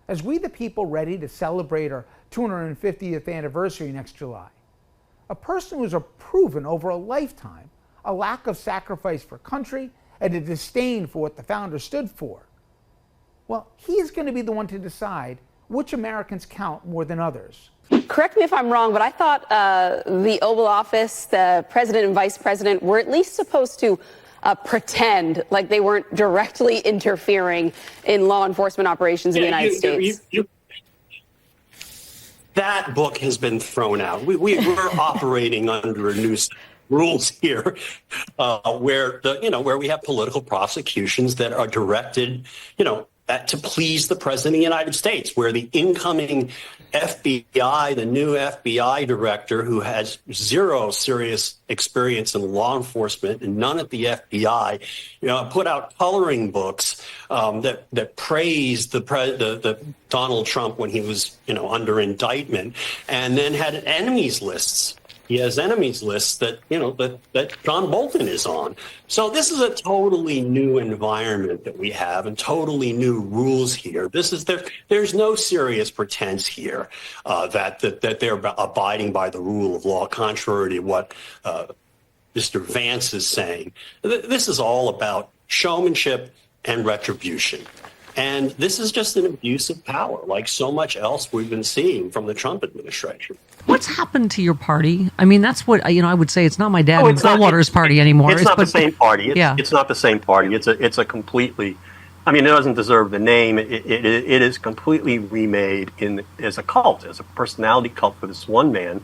as we the people ready to celebrate our 250th anniversary next July. A person who's proven over a lifetime a lack of sacrifice for country and a disdain for what the founders stood for. Well, he is going to be the one to decide which Americans count more than others. Correct me if I'm wrong, but I thought the Oval Office, the president and vice president, were at least supposed to pretend like they weren't directly interfering in law enforcement operations in the United States. That book has been thrown out. We're operating under a new set of rules here, where we have political prosecutions that are directed, to please the president of the United States, where the incoming FBI, the new FBI director, who has zero serious experience in law enforcement and none at the FBI, put out coloring books that praised the Donald Trump when he was, under indictment, and then had enemies lists. He has enemies lists that John Bolten is on. So this is a totally new environment that we have, and totally new rules here. There's no serious pretense here that they're abiding by the rule of law, contrary to what Mr. Vance is saying. This is all about showmanship and retribution. And this is just an abuse of power, like so much else we've been seeing from the Trump administration. What's happened to your party? I mean, that's what, I would say it's not my dad and Goldwater's party anymore. It's not the same party. It's not the same party. It's a completely, it doesn't deserve the name. It is completely remade as a cult, as a personality cult for this one man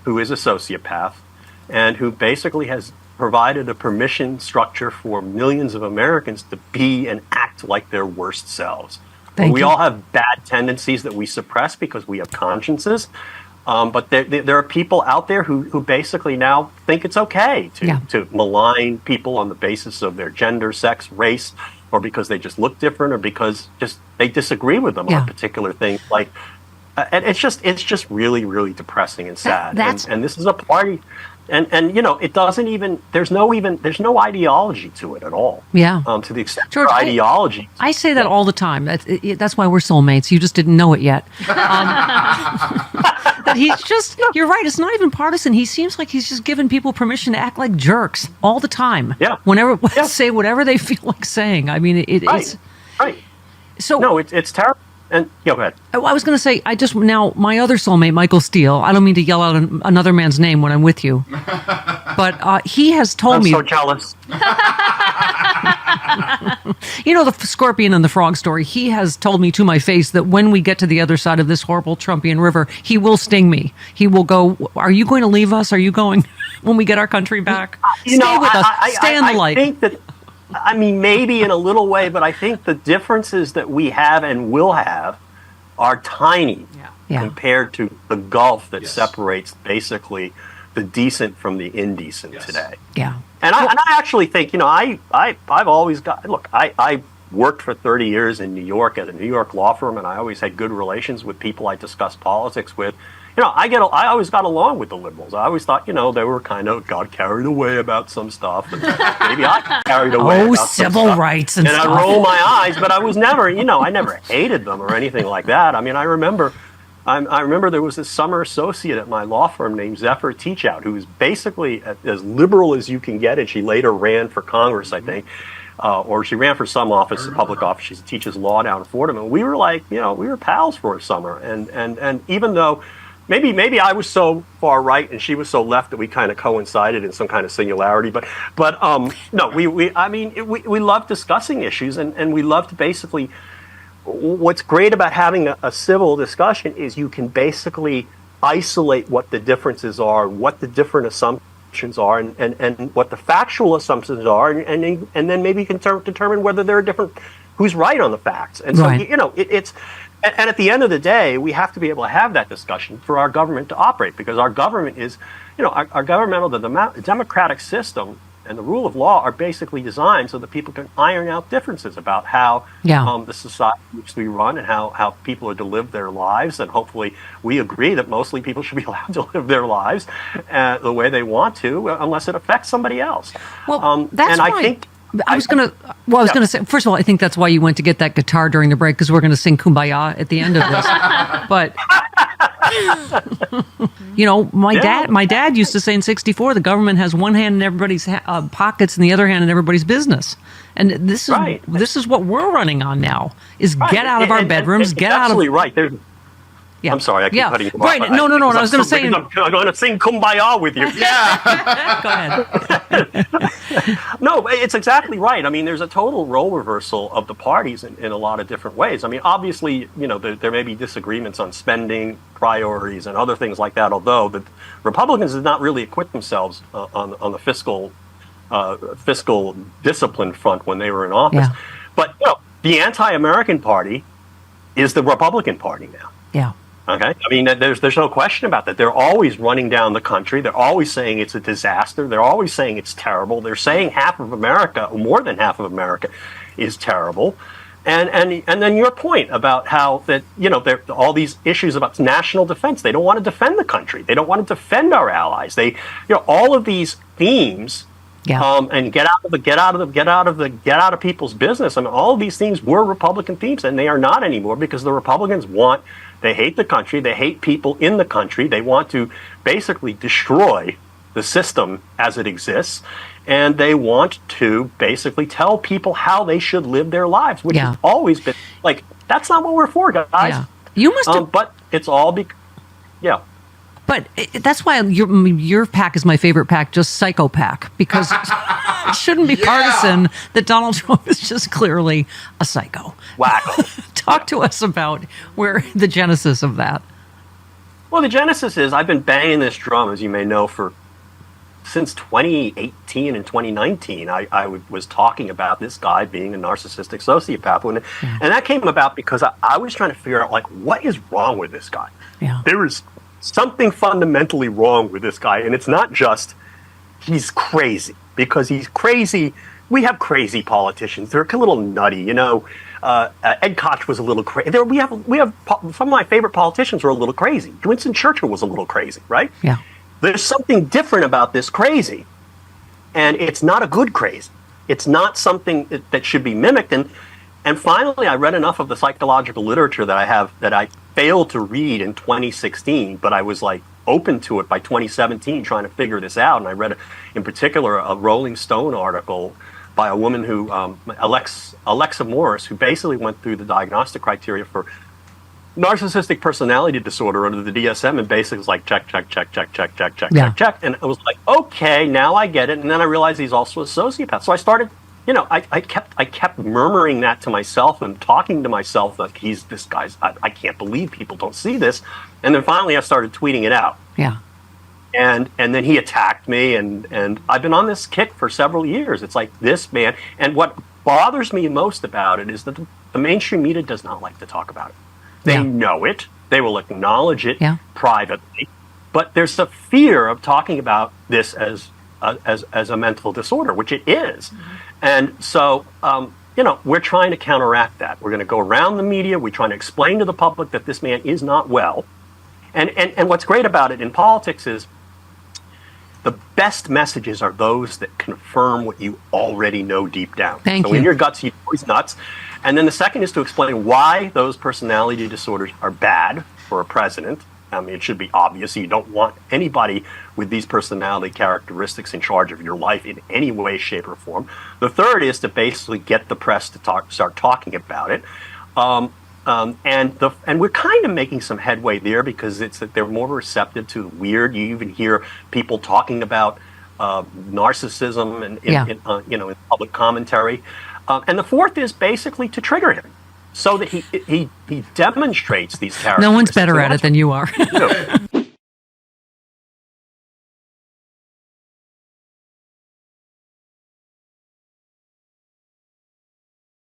who is a sociopath and who basically has provided a permission structure for millions of Americans to be and act like their worst selves. We all have bad tendencies that we suppress because we have consciences. But there are people out there who basically now think it's okay to malign people on the basis of their gender, sex, race, or because they just look different, or because they disagree with them on particular things. And it's just really, really depressing and sad. And this is a party. And it doesn't even, there's no ideology to it at all. Yeah. To the extent George, of ideology. I say that all the time. That's why we're soulmates. You just didn't know it yet. That he's just, you're right, it's not even partisan. He seems like he's just giving people permission to act like jerks all the time. Yeah. Say whatever they feel like saying. I mean, it's... Right. So, no, it's terrible. And go ahead. I was going to say, my other soulmate, Michael Steele, I don't mean to yell out another man's name when I'm with you, but he has told me... I'm so jealous. The scorpion and the frog story, he has told me to my face that when we get to the other side of this horrible Trumpian river, he will sting me. He will go, are you going to leave us? Are you going when we get our country back? Stay with us. Stay in the light. I think that... maybe in a little way, but I think the differences that we have and will have are tiny compared to the gulf that separates basically the decent from the indecent today. Yeah. And I actually think, I've always got, I worked for 30 years in New York at a New York law firm, and I always had good relations with people I discussed politics with. I always got along with the liberals. I always thought, they were got carried away about some stuff. And maybe I got carried away about civil rights and stuff. And I roll my eyes, but I was never, I never hated them or anything like that. I remember there was this summer associate at my law firm named Zephyr Teachout, who was basically as liberal as you can get, and she later ran for Congress, I think. Or she ran for some office, public office. She teaches law down in Fordham. And we were we were pals for a summer. And even though maybe I was so far right and she was so left that we kind of coincided in some kind of singularity. But no, we love discussing issues, and we love to basically. What's great about having a civil discussion is you can basically isolate what the differences are, what the different assumptions are, and what the factual assumptions are, and then maybe you can determine whether there are different, who's right on the facts. And so, it's. And at the end of the day, we have to be able to have that discussion for our government to operate, because our government is, our governmental, the democratic system and the rule of law are basically designed so that people can iron out differences about how the society which we run and how people are to live their lives. And hopefully we agree that mostly people should be allowed to live their lives the way they want to, unless it affects somebody else. Well, that's and why. I was going to say, first of all, I think that's why you went to get that guitar during the break, because we're going to sing Kumbaya at the end of this. But, my dad used to say in 64, the government has one hand in everybody's pockets and the other hand in everybody's business. And this is what we're running on now, is get out of our bedrooms, get out of... Absolutely right. I'm sorry, I keep cutting you off. Right. No. I was going to say... I'm going to sing Kumbaya with you. Yeah. Go ahead. No, it's exactly right. I mean, there's a total role reversal of the parties in a lot of different ways. I mean, obviously, there may be disagreements on spending, priorities, and other things like that, although the Republicans did not really acquit themselves on the fiscal discipline front when they were in office. Yeah. But, the anti-American party is the Republican Party now. Yeah. Okay. I mean, there's no question about that. They're always running down the country. They're always saying it's a disaster. They're always saying it's terrible. They're saying half of America, or more than half of America, is terrible. And then your point about how that there all these issues about national defense. They don't want to defend the country. They don't want to defend our allies. They all of these themes. Yeah. And get out of people's business. I mean, all of these themes were Republican themes, and they are not anymore because the Republicans they hate the country, they hate people in the country, they want to basically destroy the system as it exists, and they want to basically tell people how they should live their lives, which has always been like, that's not what we're for, guys. Yeah. You must have, but it's all But that's why your pack is my favorite pack, just Psycho Pack, because it shouldn't be partisan that Donald Trump is just clearly a psycho. Wacko. Talk to us about where the genesis of that. Well, the genesis is I've been banging this drum, as you may know, since 2018 and 2019. I was talking about this guy being a narcissistic sociopath, and that came about because I was trying to figure out, like, what is wrong with this guy? Yeah. There is something fundamentally wrong with this guy, and it's not just he's crazy, because he's crazy. We have crazy politicians. They're a little nutty, Ed Koch was a little crazy. We have some of my favorite politicians were a little crazy. Winston Churchill was a little crazy, right? Yeah. There's something different about this crazy, and it's not a good crazy. It's not something that should be mimicked. And finally, I read enough of the psychological literature that I failed to read in 2016, but I was like open to it by 2017, trying to figure this out. And I read, in particular, a Rolling Stone article by a woman who, Alexa Morris, who basically went through the diagnostic criteria for narcissistic personality disorder under the DSM, and basically was like, check. And I was like, okay, now I get it. And then I realized he's also a sociopath. So I started, I kept murmuring that to myself and talking to myself like, this guy's, I can't believe people don't see this. And then finally I started tweeting it out. Yeah. And then he attacked me, and I've been on this kick for several years. It's like, this man, and what bothers me most about it is that the mainstream media does not like to talk about it. They know it. They will acknowledge it privately, but there's a fear of talking about this as a mental disorder, which it is. Mm-hmm. And so, we're trying to counteract that. We're going to go around the media. We're trying to explain to the public that this man is not well. And what's great about it in politics is the best messages are those that confirm what you already know deep down. Thank you. In your guts, you know he's nuts. And then the second is to explain why those personality disorders are bad for a president. I mean, it should be obvious. You don't want anybody with these personality characteristics in charge of your life in any way, shape, or form. The third is to basically get the press to start talking about it. And we're kind of making some headway there, because it's that they're more receptive to weird. You even hear people talking about narcissism in public commentary. And the fourth is basically to trigger him, so that he demonstrates these characteristics. No one's better at it than you are.